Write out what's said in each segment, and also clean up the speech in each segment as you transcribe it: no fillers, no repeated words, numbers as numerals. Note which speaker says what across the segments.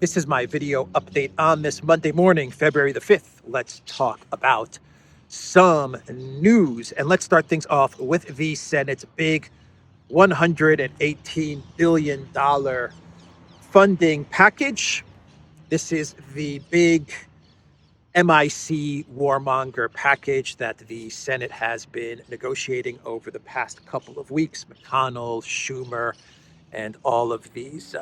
Speaker 1: This is my video update on this Monday morning, February the 5th. Let's talk about some news. And let's start things off with the Senate's big $118 billion funding package. This is the big MIC warmonger package that the Senate has been negotiating over the past couple of weeks. McConnell, Schumer, and all of these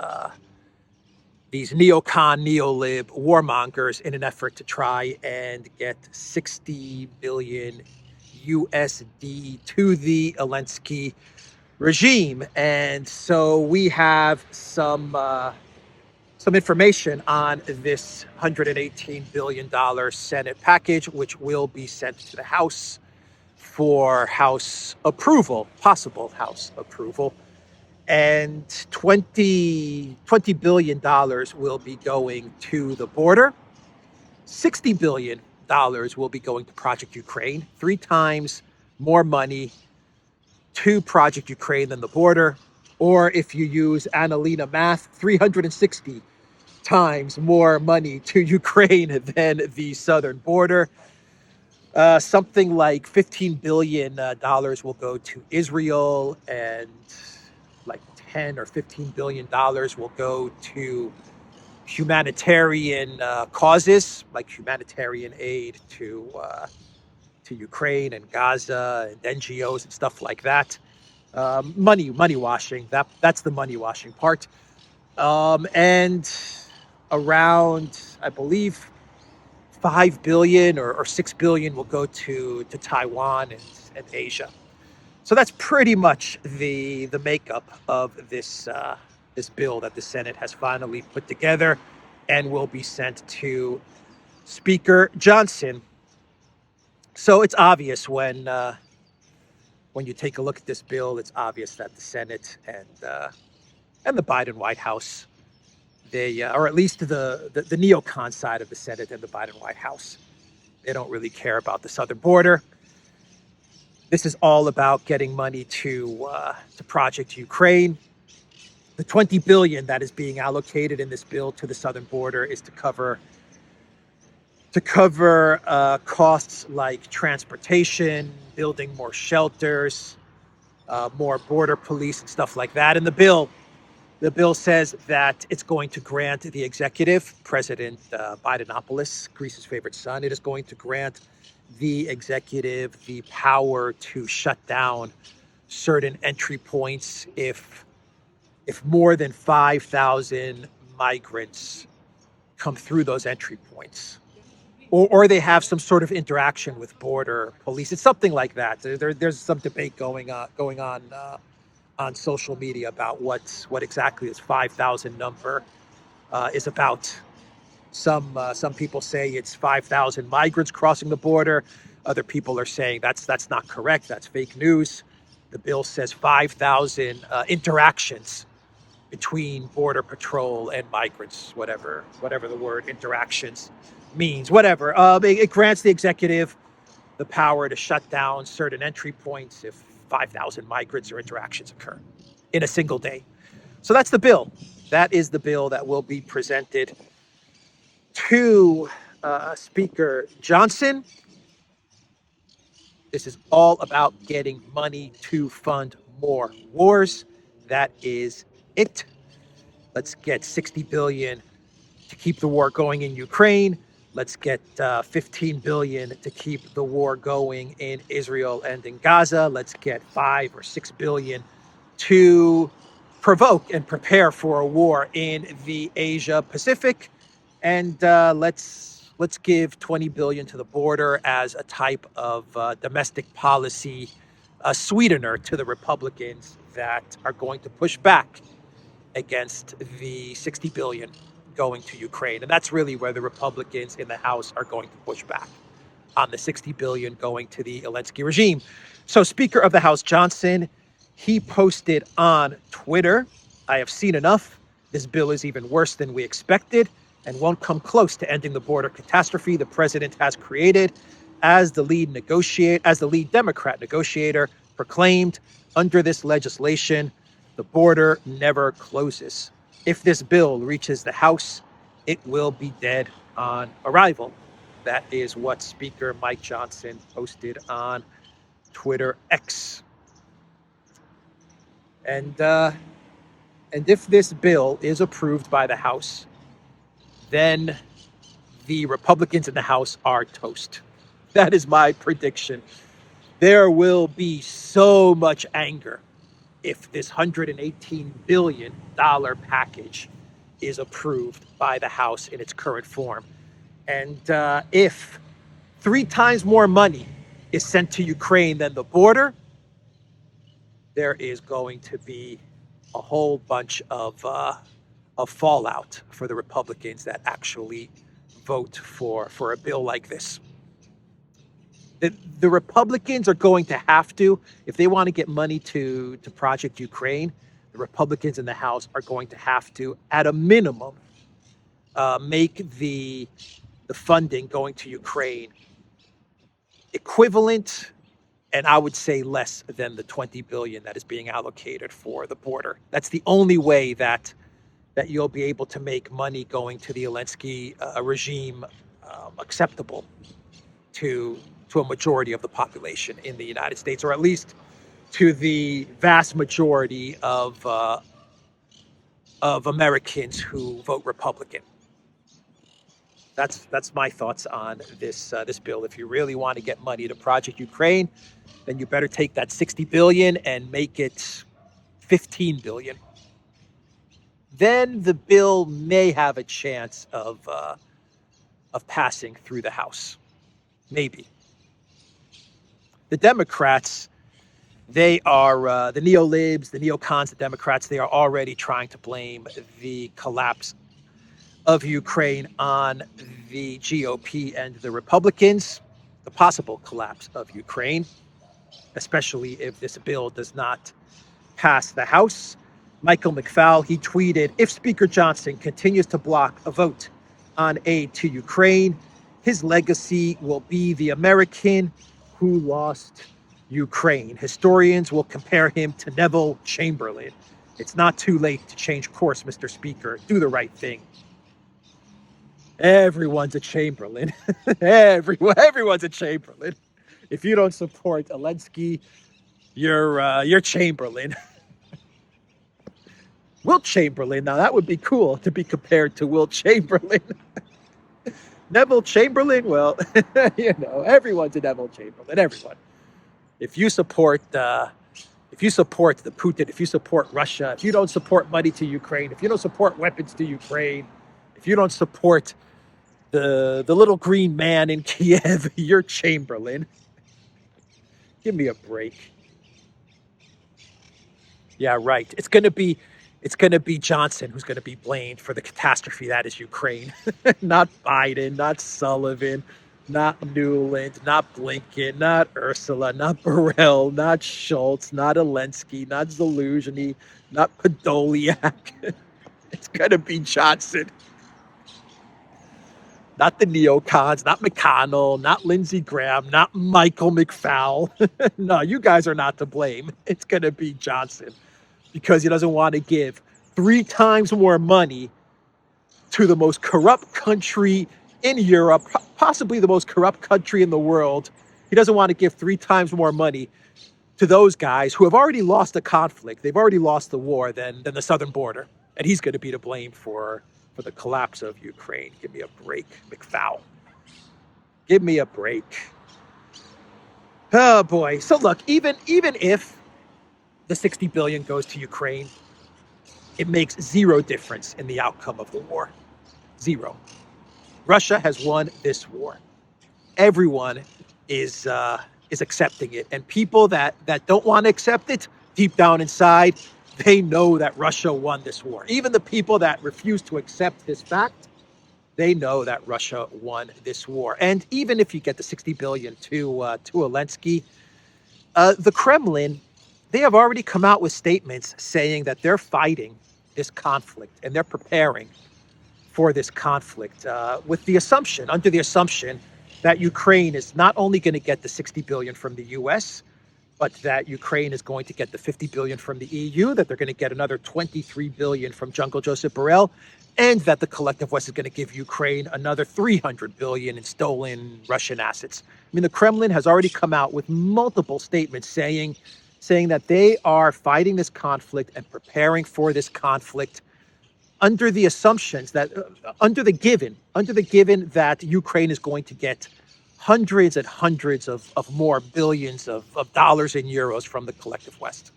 Speaker 1: neocon, neolib warmongers in an effort to try and get 60 billion USD to the Elensky regime. And so we have some information on this $118 billion Senate package, which will be sent to the House for House approval, possible House approval. And $20 billion will be going to the border. $60 billion will be going to Project Ukraine, 3 times more money to Project Ukraine than the border. Or if you use Annalena math, 360 times more money to Ukraine than the southern border. Something like $15 billion will go to Israel, and like 10 or $15 billion will go to humanitarian causes, like humanitarian aid to Ukraine and Gaza and NGOs and stuff like that. Money washing. That's the money washing part. And around, I believe, 5 billion or 6 billion will go to Taiwan and Asia. So that's pretty much the makeup of this bill that the Senate has finally put together and will be sent to Speaker Johnson. So it's obvious when you take a look at this bill, it's obvious that the Senate and the Biden White House, they or at least the neocon side of the Senate and the Biden White House, they don't really care about the southern border. This is all about getting money to Project Ukraine. The $20 billion that is being allocated in this bill to the southern border is to cover costs like transportation, building more shelters, more border police and stuff like that. And the bill says that it's going to grant the executive, President Bidenopoulos, Greece's favorite son, it is going to grant the executive the power to shut down certain entry points if more than 5,000 migrants come through those entry points, or they have some sort of interaction with border police. It's something like that. There's some debate going on social media about what exactly this 5,000 number is about. Some people say it's 5,000 migrants crossing the border. Other people are saying that's not correct. That's fake news. The bill says 5,000 interactions between border patrol and migrants, whatever the word interactions means, whatever. It grants the executive the power to shut down certain entry points if 5,000 migrants or interactions occur in a single day. So that's the bill. That is the bill that will be presented to Speaker Johnson. This is all about getting money to fund more wars. That is it. Let's get 60 billion to keep the war going in Ukraine. Let's get 15 billion to keep the war going in Israel and in Gaza. Let's get 5 or 6 billion to provoke and prepare for a war in the Asia Pacific. And let's give 20 billion to the border as a type of domestic policy sweetener to the Republicans that are going to push back against the 60 billion going to Ukraine. And that's really where the Republicans in the House are going to push back, on the 60 billion going to the Elensky regime. So Speaker of the House Johnson, he posted on Twitter, "I have seen enough. This bill is even worse than we expected and won't come close to ending the border catastrophe the president has created." As the lead Democrat negotiator proclaimed, under this legislation, the border never closes. If this bill reaches the House, it will be dead on arrival. That is what Speaker Mike Johnson posted on Twitter X. And if this bill is approved by the House, then the Republicans in the House are toast. That is my prediction. There will be so much anger if this $118 billion package is approved by the House in its current form. And if 3 times more money is sent to Ukraine than the border, there is going to be a whole bunch of fallout for the Republicans that actually vote for a bill like this. The Republicans are going to have to, if they want to get money to Project Ukraine, the Republicans in the House are going to have to, at a minimum, make the funding going to Ukraine equivalent, and I would say less than the $20 billion that is being allocated for the border. That's the only way that you'll be able to make money going to the Elensky regime acceptable to a majority of the population in the United States, or at least to the vast majority of Americans who vote Republican. That's my thoughts on this bill. If you really want to get money to Project Ukraine, then you better take that $60 billion and make it $15 billion. Then the bill may have a chance of passing through the House. Maybe. The Democrats, they are the neolibs, the neocons, the Democrats, they are already trying to blame the collapse of Ukraine on the GOP and the Republicans, the possible collapse of Ukraine, especially if this bill does not pass the House. Michael McFaul, he tweeted, if Speaker Johnson continues to block a vote on aid to Ukraine, his legacy will be the American who lost Ukraine. Historians will compare him to Neville Chamberlain. It's not too late to change course, Mr. Speaker. Do the right thing. Everyone's a Chamberlain. Everyone's a Chamberlain. If you don't support Elensky, you're Chamberlain. Wilt Chamberlain, now that would be cool to be compared to Wilt Chamberlain. Neville Chamberlain, well, everyone's a Neville Chamberlain. Everyone. If you support the Putin, if you support Russia, if you don't support money to Ukraine, if you don't support weapons to Ukraine, if you don't support the little green man in Kiev, you're Chamberlain. Give me a break. Yeah, right. It's gonna be Johnson who's gonna be blamed for the catastrophe that is Ukraine. Not Biden, not Sullivan, not Newland, not Blinken, not Ursula, not Burrell, not Schultz, not Elensky, not Zaluzhny, not Podolyak. It's gonna be Johnson. Not the neocons, not McConnell, not Lindsey Graham, not Michael McFaul. No, you guys are not to blame. It's going to be Johnson because he doesn't want to give 3 times more money to the most corrupt country in Europe, possibly the most corrupt country in the world. He doesn't want to give 3 times more money to those guys who have already lost the conflict. They've already lost the war than the southern border. And he's going to be to blame for the collapse of Ukraine. Give me a break, McFaul. Give me a break. Oh boy. So look, even if the $60 billion goes to Ukraine, it makes 0 difference in the outcome of the war. 0. Russia has won this war. Everyone is accepting it, and people that don't want to accept it, deep down inside, they know that Russia won this war. Even the people that refuse to accept this fact, they know that Russia won this war. And even if you get the $60 billion to Elensky, the Kremlin, they have already come out with statements saying that they're fighting this conflict and they're preparing for this conflict under the assumption that Ukraine is not only going to get the $60 billion from the U.S., but that Ukraine is going to get the 50 billion from the EU, that they're going to get another 23 billion from Jungle Joseph Borrell, and that the collective West is going to give Ukraine another 300 billion in stolen Russian assets. I mean, the Kremlin has already come out with multiple statements saying that they are fighting this conflict and preparing for this conflict under the assumptions that, under the given that Ukraine is going to get hundreds and hundreds of more billions of dollars and euros from the collective West.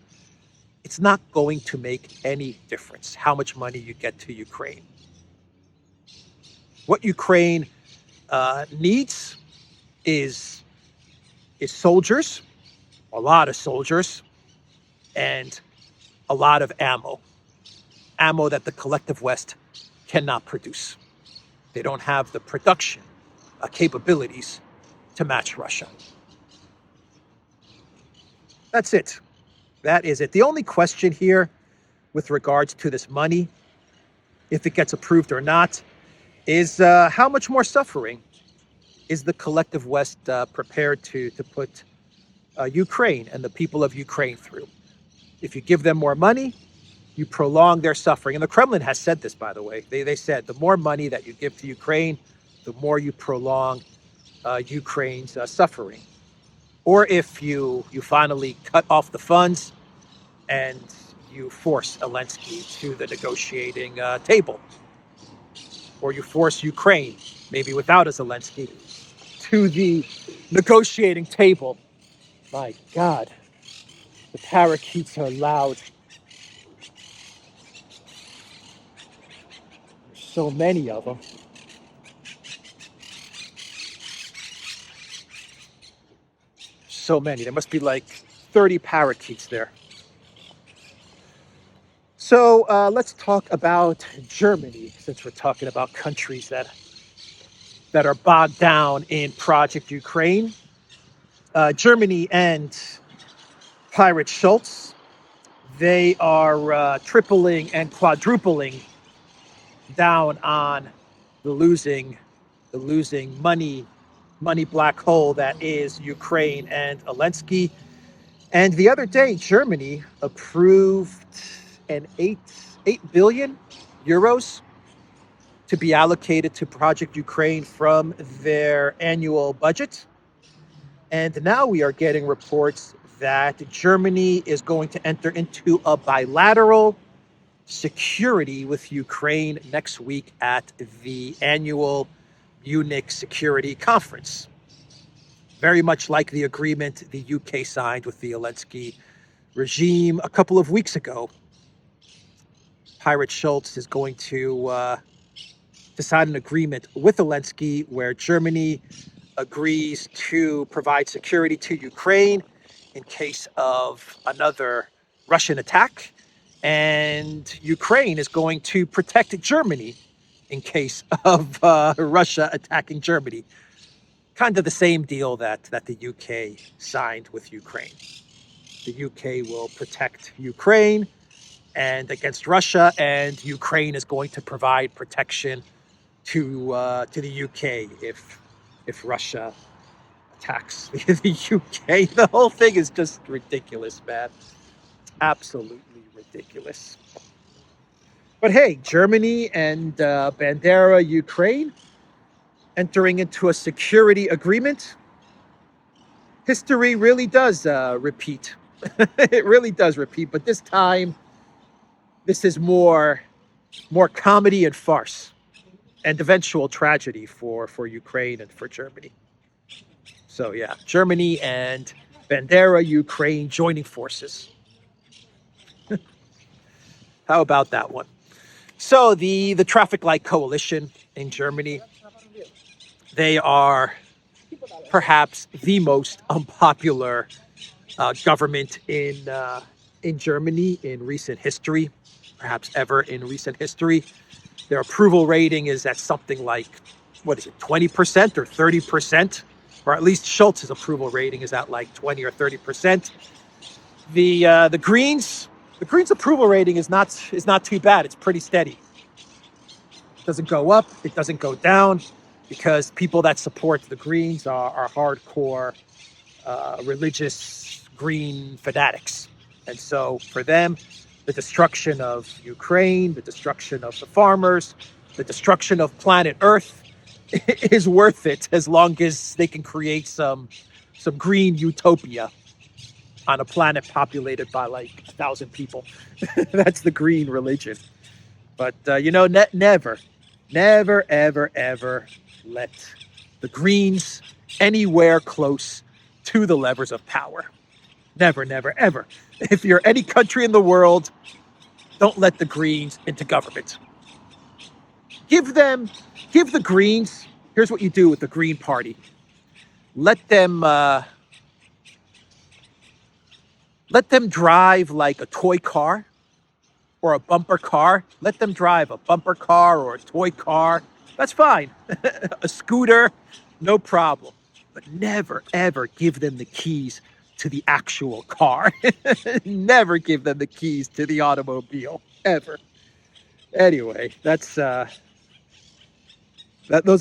Speaker 1: It's not going to make any difference how much money you get to Ukraine. What Ukraine needs is soldiers, a lot of soldiers, and a lot of ammo that the collective West cannot produce. They don't have the production capabilities to match Russia. That's it. That is it. The only question here with regards to this money, if it gets approved or not, is how much more suffering is the collective West prepared to put Ukraine and the people of Ukraine through? If you give them more money, you prolong their suffering. And the Kremlin has said this, by the way. They said the more money that you give to Ukraine, the more you prolong Ukraine's suffering. Or if you finally cut off the funds and you force Elensky to the negotiating table. Or you force Ukraine, maybe without a Zelensky, to the negotiating table. My God, the parakeets are loud. There's so many of them. So many. There must be like 30 parakeets there. So let's talk about Germany, since we're talking about countries that are bogged down in Project Ukraine. Germany and Pirate Schultz, they are tripling and quadrupling down on the losing money black hole that is Ukraine and Elensky. And the other day, Germany approved an 8 billion euros to be allocated to Project Ukraine from their annual budget. And now we are getting reports that Germany is going to enter into a bilateral security with Ukraine next week at the annual Munich Security Conference. Very much like the agreement the UK signed with the Elensky regime a couple of weeks ago. Pirate Schultz is going to sign an agreement with Elensky where Germany agrees to provide security to Ukraine in case of another Russian attack. And Ukraine is going to protect Germany in case of Russia attacking Germany. Kind of the same deal that the UK signed with Ukraine. The UK will protect Ukraine and against Russia, and Ukraine is going to provide protection to the UK if Russia attacks the UK. The whole thing is just ridiculous, man. Absolutely ridiculous. But hey, Germany and Bandera Ukraine entering into a security agreement. History really does repeat. It really does repeat, but this time, this is more comedy and farce and eventual tragedy for Ukraine and for Germany. So yeah, Germany and Bandera Ukraine joining forces. How about that one? So the Traffic Light Coalition in Germany, they are perhaps the most unpopular government in Germany in recent history, perhaps ever in recent history. Their approval rating is at something like, 20% or 30%? Or at least Schultz's approval rating is at like 20 or 30%. The Greens approval rating is not too bad. It's pretty steady. It doesn't go up, it doesn't go down, because people that support the Greens are hardcore religious green fanatics. And so for them, the destruction of Ukraine, the destruction of the farmers, the destruction of planet Earth is worth it as long as they can create some green utopia on a planet populated by like 1,000 people. That's the green religion. But never, ever, ever let the Greens anywhere close to the levers of power. Never, never, ever. If you're any country in the world, don't let the Greens into government. Give the Greens, here's what you do with the Green Party. Let them drive like a toy car or a bumper car. Let them drive a bumper car or a toy car. That's fine. A scooter, no problem. But never, ever give them the keys to the actual car. Never give them the keys to the automobile, ever. Anyway, those are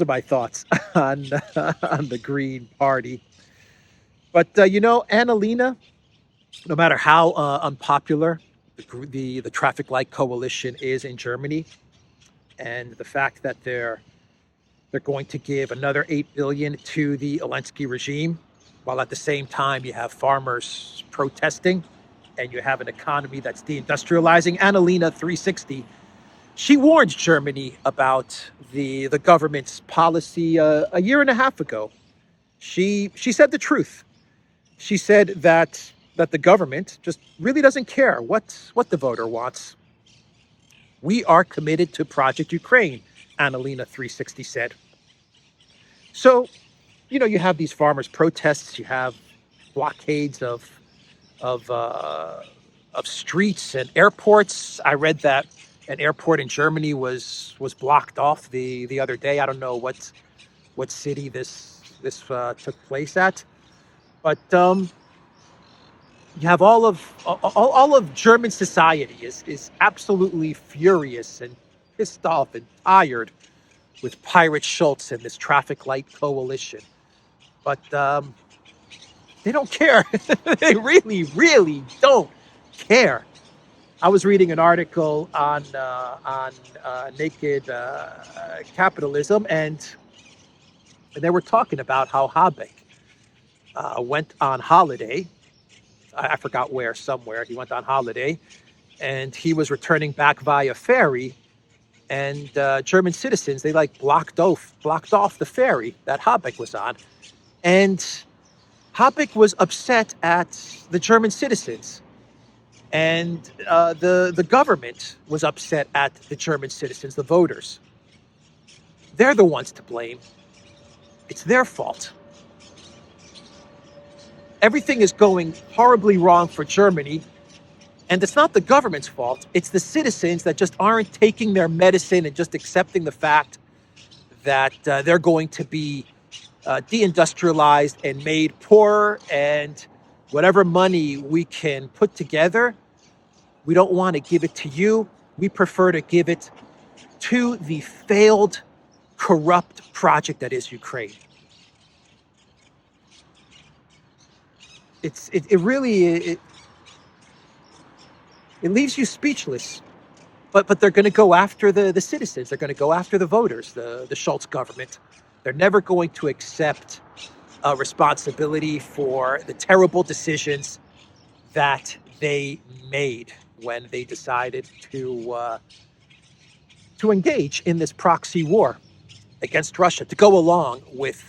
Speaker 1: my thoughts on the Green Party. But Annalena, no matter how unpopular the traffic light coalition is in Germany, and the fact that they're going to give another $8 billion to the Elensky regime, while at the same time you have farmers protesting and you have an economy that's deindustrializing. Annalena 360, she warned Germany about the government's policy a year and a half ago. She said the truth. She said that the government just really doesn't care what the voter wants. We are committed to Project Ukraine, Annalena 360 said. So, you have these farmers' protests, you have blockades of streets and airports. I read that an airport in Germany was blocked off the other day. I don't know what city this took place at, but you have all of German society is absolutely furious and pissed off and tired with Pirate Schultz and this traffic light coalition. But they don't care. They really, really don't care. I was reading an article on naked capitalism, and they were talking about how Habeck went on holiday. I forgot where, somewhere. He went on holiday, and he was returning back via ferry. And German citizens, they blocked off the ferry that Habeck was on. And Habeck was upset at the German citizens. And the government was upset at the German citizens, the voters. They're the ones to blame. It's their fault. Everything is going horribly wrong for Germany. And it's not the government's fault. It's the citizens that just aren't taking their medicine and just accepting the fact that they're going to be deindustrialized and made poorer. And whatever money we can put together, we don't want to give it to you. We prefer to give it to the failed, corrupt project that is Ukraine. It really leaves you speechless. But they're going to go after the citizens. They're going to go after the voters, the Schultz government. They're never going to accept responsibility for the terrible decisions that they made when they decided to engage in this proxy war against Russia, to go along with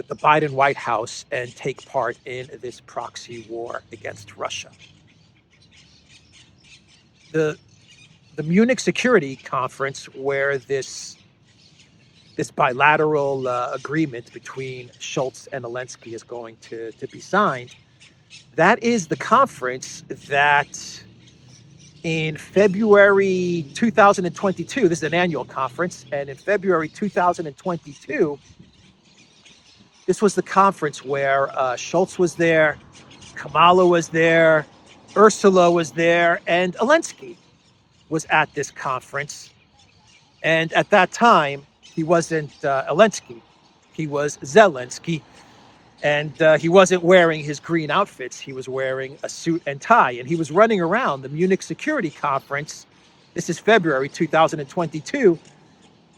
Speaker 1: the Biden White House and take part in this proxy war against Russia. The Munich Security Conference, where this bilateral agreement between Schultz and Elensky is going to be signed, that is the conference that in February 2022, this is an annual conference, and in February 2022, this was the conference where Schultz was there, Kamala was there, Ursula was there, and Elensky was at this conference. And at that time, he wasn't Elensky. He was Zelensky. And he wasn't wearing his green outfits. He was wearing a suit and tie. And he was running around the Munich Security Conference. This is February 2022.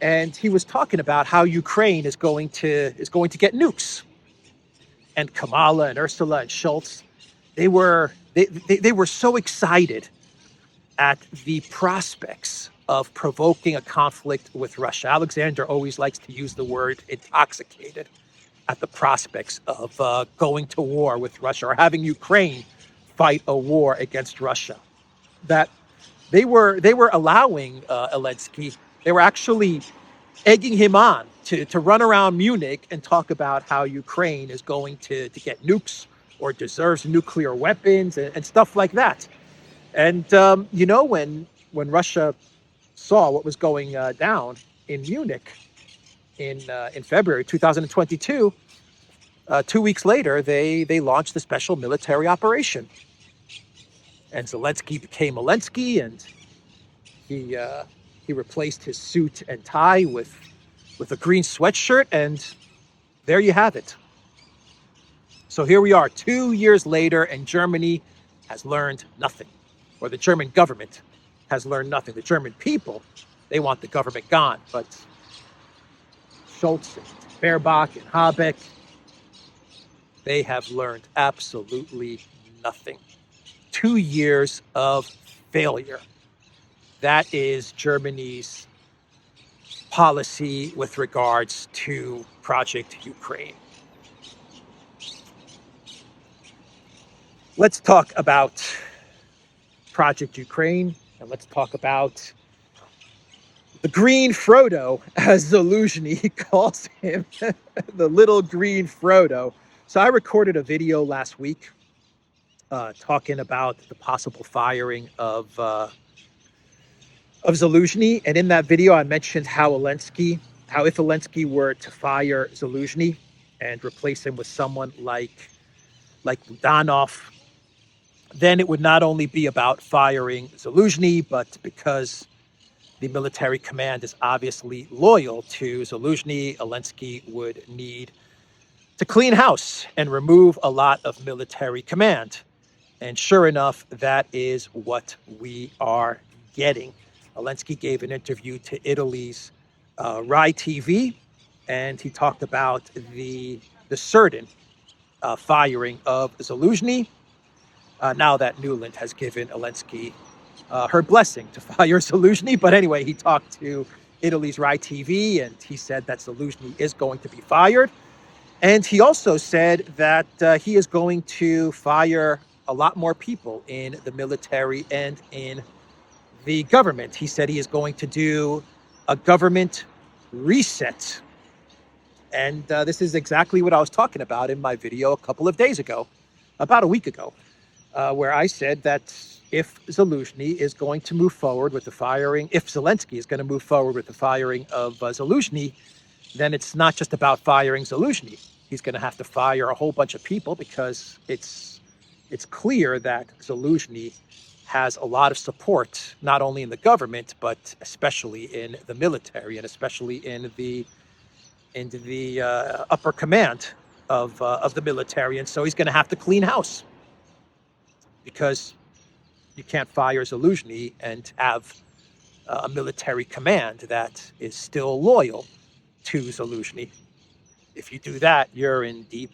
Speaker 1: And he was talking about how Ukraine is going to get nukes. And Kamala and Ursula and Schultz, they were so excited at the prospects of provoking a conflict with Russia. Alexander always likes to use the word intoxicated at the prospects of going to war with Russia or having Ukraine fight a war against Russia. That they were allowing Elensky, they were actually egging him on to run around Munich and talk about how Ukraine is going to get nukes or deserves nuclear weapons and stuff like that. And, when Russia saw what was going down in Munich in February 2022, 2 weeks later, they launched the special military operation. And Zelensky became Elensky, and he replaced his suit and tie with a green sweatshirt, and there you have it. So here we are 2 years later, and Germany has learned nothing, or the German government has learned nothing. The German people, they want the government gone, but Schultz and Baerbock and Habeck, they have learned absolutely nothing. 2 years of failure. That is Germany's policy with regards to Project Ukraine. Let's talk about Project Ukraine, and let's talk about the green Frodo, as Zelensky calls him, the little green Frodo. So I recorded a video last week talking about the possible firing of Zelensky, and in that video I mentioned how if Elensky were to fire Zelensky and replace him with someone like Budanov, then it would not only be about firing Zelensky, but because the military command is obviously loyal to Zelensky, Elensky would need to clean house and remove a lot of military command. And sure enough, that is what we are getting. Elensky gave an interview to Italy's Rai TV, and he talked about the certain firing of Zelensky. Now that Nuland has given Elensky her blessing to fire Zelensky. But anyway, he talked to Italy's Rai TV, and he said that Zelensky is going to be fired. And he also said that he is going to fire a lot more people in the military and in the government. He said he is going to do a government reset. And this is exactly what I was talking about in my video a couple of days ago, about a week ago, where I said that if Zelensky is going to move forward with the firing, if Zelensky is going to move forward with the firing of Zelensky, then it's not just about firing Zelensky. He's going to have to fire a whole bunch of people, because it's clear that Zelensky has a lot of support, not only in the government, but especially in the military, and especially in the upper command of the military. And so he's going to have to clean house, because you can't fire Zelensky and have a military command that is still loyal to Zelensky. If you do that, you're in deep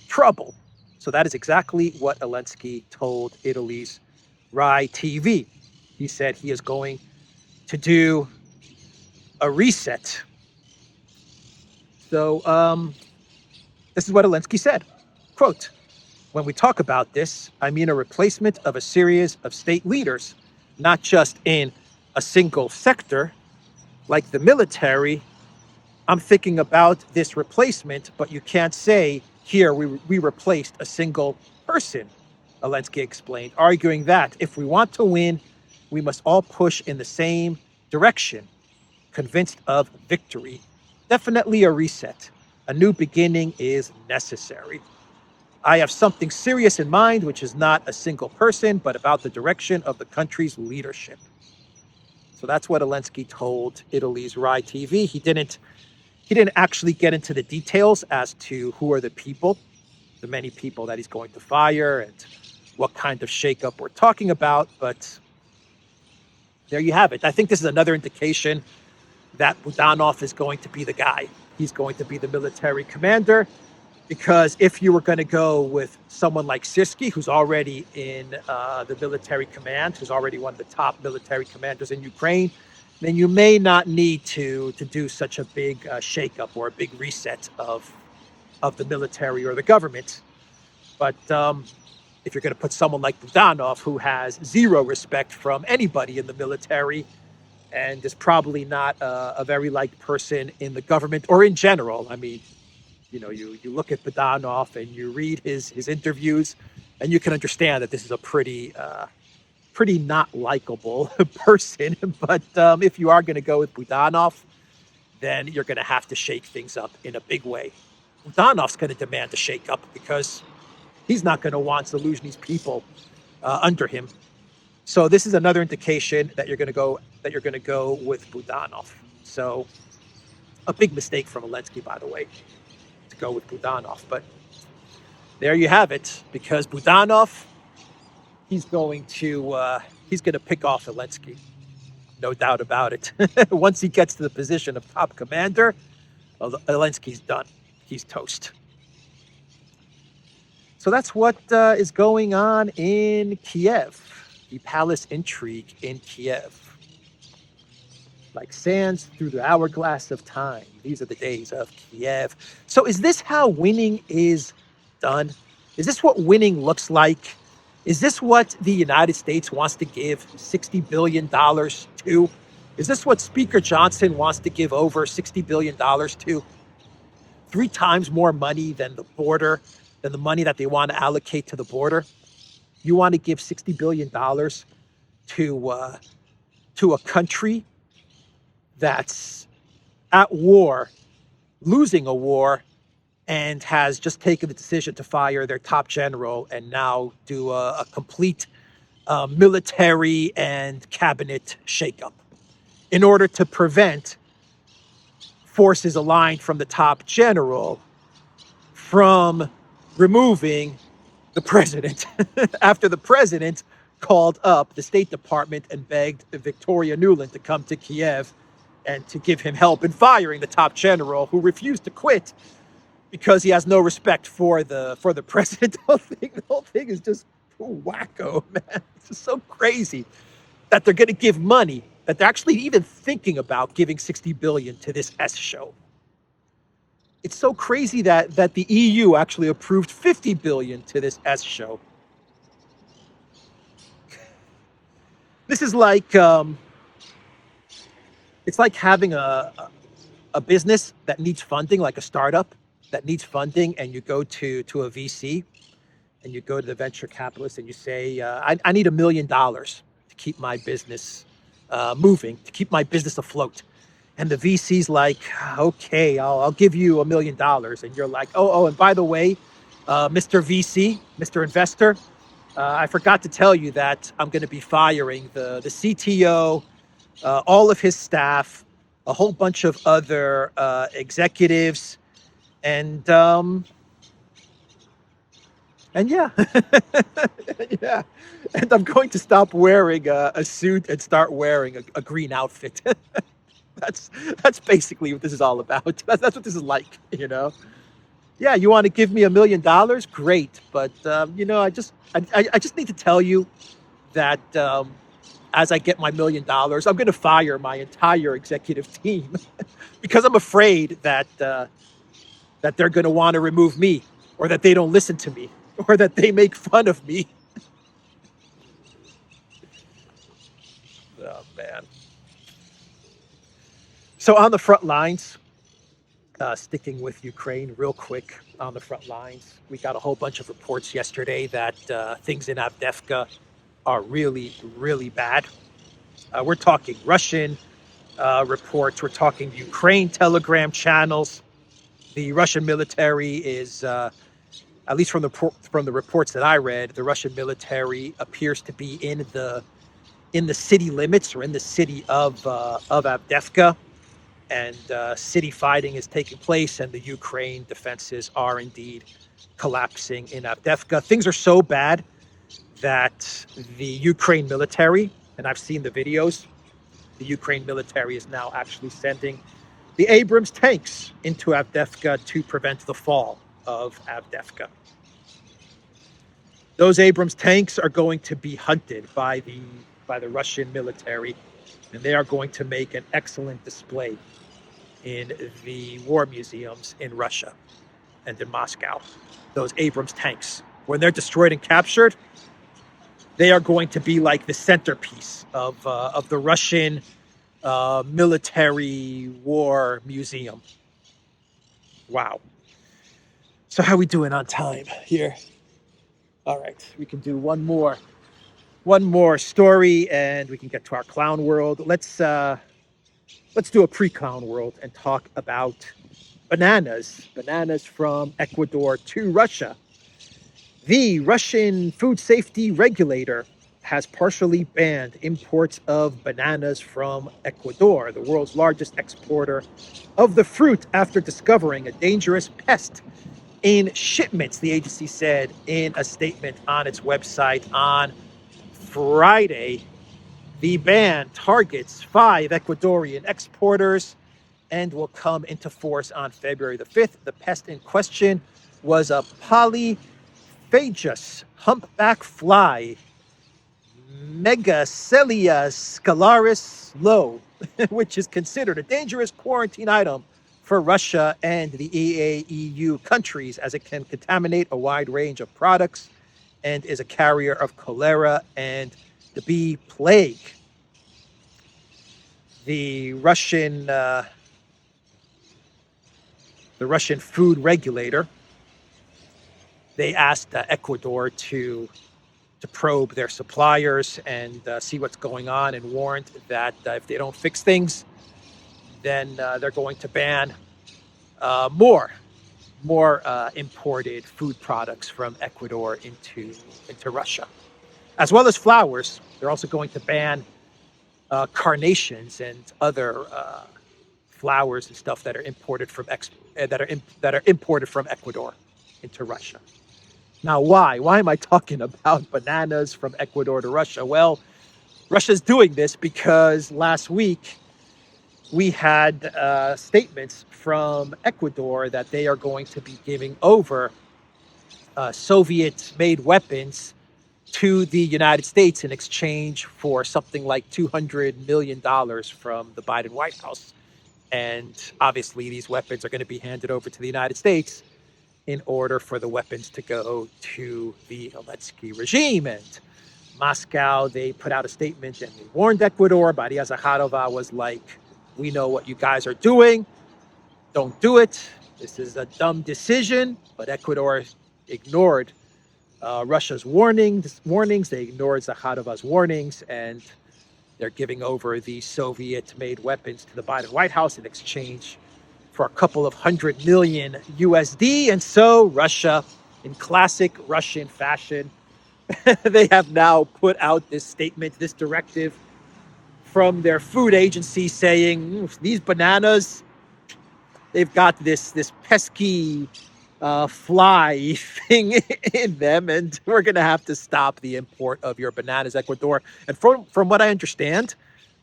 Speaker 1: trouble. So that is exactly what Elensky told Italy's Rai TV. He said he is going to do a reset. So this is what Elensky said, quote, "When we talk about this, I mean a replacement of a series of state leaders, not just in a single sector like the military. I'm thinking about this replacement, but you can't say, here, we replaced a single person," Elensky explained, arguing that if we want to win, we must all push in the same direction, convinced of victory. Definitely a reset. A new beginning is necessary. I have something serious in mind, which is not a single person, but about the direction of the country's leadership. So that's what Elensky told Italy's Rai TV. He didn't actually get into the details as to who are the people the many people that he's going to fire and what kind of shakeup we're talking about. But there you have it. I think this is another indication that Budanov is going to be the guy. He's going to be the military commander, because if you were going to go with someone like Sirsky, who's already in the military command, who's already one of the top military commanders in Ukraine, then you may not need to do such a big shakeup or a big reset of the military or the government. But if you're going to put someone like Budanov, who has zero respect from anybody in the military and is probably not a very liked person in the government or in general, I mean, you know, you look at Budanov and you read his interviews, and you can understand that this is a pretty not likable person. But if you are going to go with Budanov, then you're going to have to shake things up in a big way. Budanov's going to demand a shakeup because he's not going to want Zaluzhny's people under him. So this is another indication that you're going to go with Budanov. So a big mistake from Elensky, by the way, to go with Budanov. But there you have it, because Budanov, he's going to pick off Elensky, no doubt about it. Once he gets to the position of top commander, Elensky's done. He's toast. So that's what is going on in Kiev, the palace intrigue in Kiev. Like sands through the hourglass of time, these are the days of Kiev. So is this how winning is done? Is this what winning looks like? Is this what the United States wants to give $60 billion to? Is this what Speaker Johnson wants to give over $60 billion to? 3 times more money than the border, than the money that they want to allocate to the border. You want to give $60 billion to a country that's at war, losing a war, and has just taken the decision to fire their top general and now do a complete military and cabinet shakeup in order to prevent forces aligned from the top general from removing the president after the president called up the State Department and begged Victoria Nuland to come to Kiev and to give him help in firing the top general, who refused to quit because he has no respect for the president. The whole thing is just wacko, man. It's just so crazy that they're going to give money, that they're actually even thinking about giving $60 billion to this S show. It's so crazy that the EU actually approved $50 billion to this S show. This is like it's like having a business that needs funding, like a startup that needs funding, and you go to a VC and you go to the venture capitalist and you say, I need $1 million to keep my business moving, to keep my business afloat. And the VC's like, okay, I'll give you $1 million. And you're like, oh, and by the way, Mr. VC, Mr. Investor, I forgot to tell you that I'm going to be firing the CTO, all of his staff, a whole bunch of other executives, and yeah, yeah, and I'm going to stop wearing a suit and start wearing a green outfit. That's basically what this is all about. That's what this is like, you know. Yeah, you want to give me $1 million? Great, but you know, I just need to tell you that as I get my $1 million, I'm going to fire my entire executive team because I'm afraid that they're going to want to remove me, or that they don't listen to me, or that they make fun of me. Oh man. So on the front lines, sticking with Ukraine real quick, on the front lines, we got a whole bunch of reports yesterday that things in Avdiivka are really, really bad. We're talking Russian reports. We're talking Ukraine Telegram channels. The Russian military is, at least from the reports that I read, the Russian military appears to be in the city limits, or in the city of Avdiivka. And city fighting is taking place, and the Ukraine defenses are indeed collapsing in Avdiivka. Things are so bad that the Ukraine military, and I've seen the videos, the Ukraine military is now actually sending the Abrams tanks into Avdiivka to prevent the fall of Avdiivka. Those Abrams tanks are going to be hunted by the Russian military, and they are going to make an excellent display in the war museums in Russia and in Moscow. Those Abrams tanks, when they're destroyed and captured, they are going to be like the centerpiece of the Russian military war museum. Wow. So how are we doing on time here? All right, we can do one more story, and we can get to our clown world. Let's do a pre-clown world and talk about bananas from Ecuador to Russia. The Russian food safety regulator has partially banned imports of bananas from Ecuador, the world's largest exporter of the fruit, after discovering a dangerous pest in shipments, the agency said in a statement on its website on Friday. The ban targets 5 Ecuadorian exporters and will come into force on February the 5th. The pest in question was a polyphagus humpback fly, Megacelia scalaris low, which is considered a dangerous quarantine item for Russia and the EAEU countries, as it can contaminate a wide range of products and is a carrier of cholera and the bee plague. The Russian food regulator, they asked Ecuador to probe their suppliers and see what's going on, and warned that if they don't fix things, then they're going to ban more imported food products from Ecuador into Russia, as well as flowers. They're also going to ban carnations and other flowers and stuff that are imported from imported from Ecuador into Russia. Now, why? Why am I talking about bananas from Ecuador to Russia? Well, Russia's doing this because last week we had statements from Ecuador that they are going to be giving over Soviet-made weapons to the United States in exchange for something like $200 million from the Biden White House. And obviously, these weapons are going to be handed over to the United States in order for the weapons to go to the Elensky regime. And Moscow, they put out a statement and they warned Ecuador. Maria Zakharova was like, we know what you guys are doing. Don't do it. This is a dumb decision. But Ecuador ignored Russia's warnings. They ignored Zakharova's warnings, and they're giving over the Soviet-made weapons to the Biden White House in exchange for a couple of $100 million USD. And so Russia, in classic Russian fashion, they have now put out this statement, this directive from their food agency saying these bananas, they've got this pesky fly thing in them, and we're going to have to stop the import of your bananas, Ecuador. And from what I understand,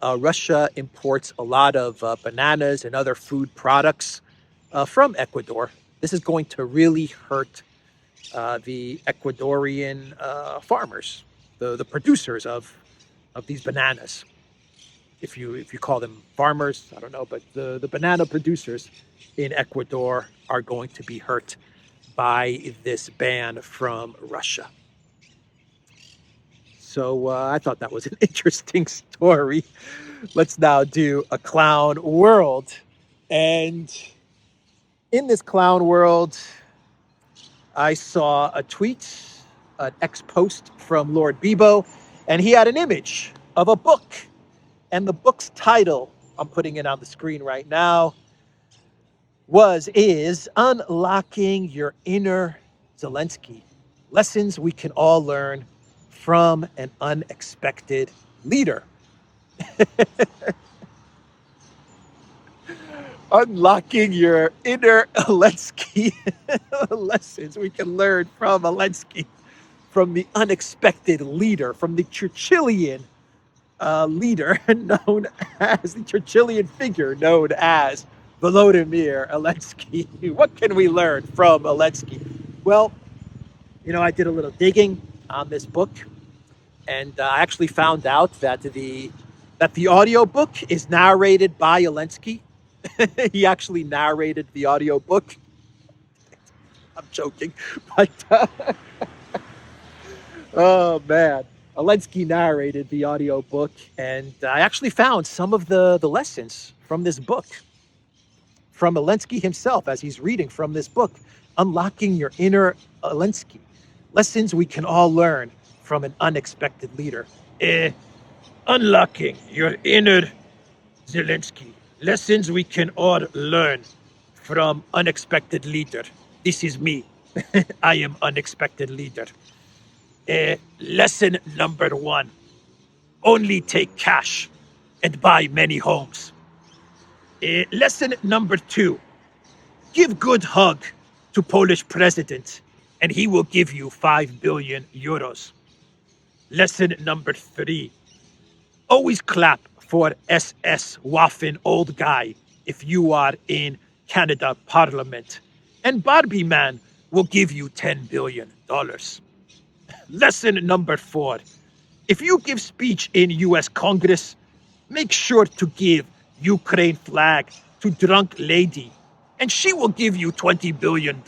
Speaker 1: Russia imports a lot of bananas and other food products from Ecuador. This is going to really hurt the Ecuadorian farmers, the producers of these bananas. If you call them farmers, I don't know, but the banana producers in Ecuador are going to be hurt by this ban from Russia. So I thought that was an interesting story. Let's now do a clown world. And in this clown world, I saw a tweet, an ex-post from Lord Bebo, and he had an image of a book. And the book's title, I'm putting it on the screen right now, is Unlocking Your Inner Zelensky. Lessons we can all learn from an unexpected leader. Unlocking your inner Elensky. Lessons we can learn from Elensky, from the unexpected leader, from the Churchillian leader known as the Churchillian figure known as Volodymyr Elensky. What can we learn from Elensky? Well, I did a little digging on this book, and I actually found out that the audiobook is narrated by Elensky. He actually narrated the audiobook. I'm joking, but oh man, Elensky narrated the audiobook, and I actually found some of the lessons from this book from Elensky himself as he's reading from this book, Unlocking Your Inner Elensky. Lessons we can all learn from an unexpected leader. Unlocking your inner Zelensky. Lessons we can all learn from unexpected leader. This is me. I am unexpected leader. Lesson number 1. Only take cash and buy many homes. Lesson number 2. Give good hug to Polish president and he will give you 5 billion euros. Lesson number 3. Always clap for SS Waffen old guy if you are in Canada Parliament. And Barbie Man will give you $10 billion. Lesson number 4. If you give speech in US Congress, make sure to give Ukraine flag to drunk lady and she will give you $20 billion.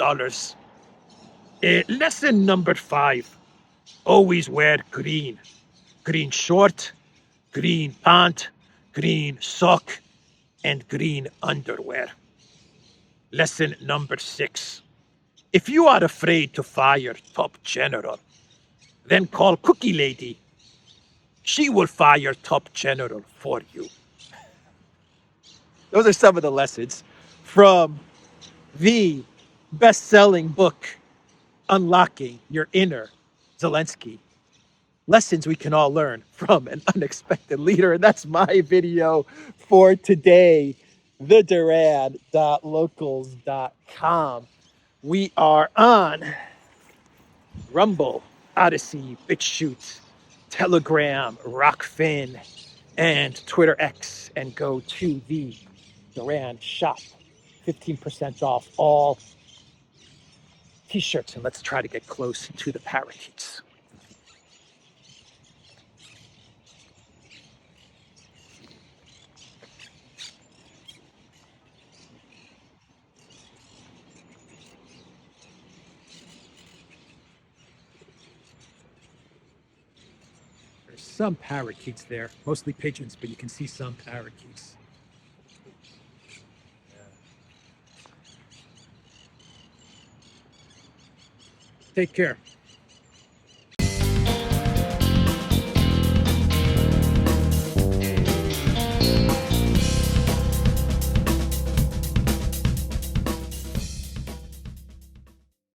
Speaker 1: Lesson number 5. Always wear green. Green short, green pant, green sock, and green underwear. Lesson number 6. If you are afraid to fire top general, then call Cookie Lady. She will fire top general for you. Those are some of the lessons from the best-selling book, Unlocking Your Inner Zelensky. Lessons we can all learn from an unexpected leader. And that's my video for today, theduran.locals.com. We are on Rumble, Odyssey, BitChute, Telegram, Rockfin, and Twitter X. And go to the Duran shop. 15% off all t-shirts. And let's try to get close to the parakeets. There's some parakeets there, mostly pigeons, but you can see some parakeets. Take care.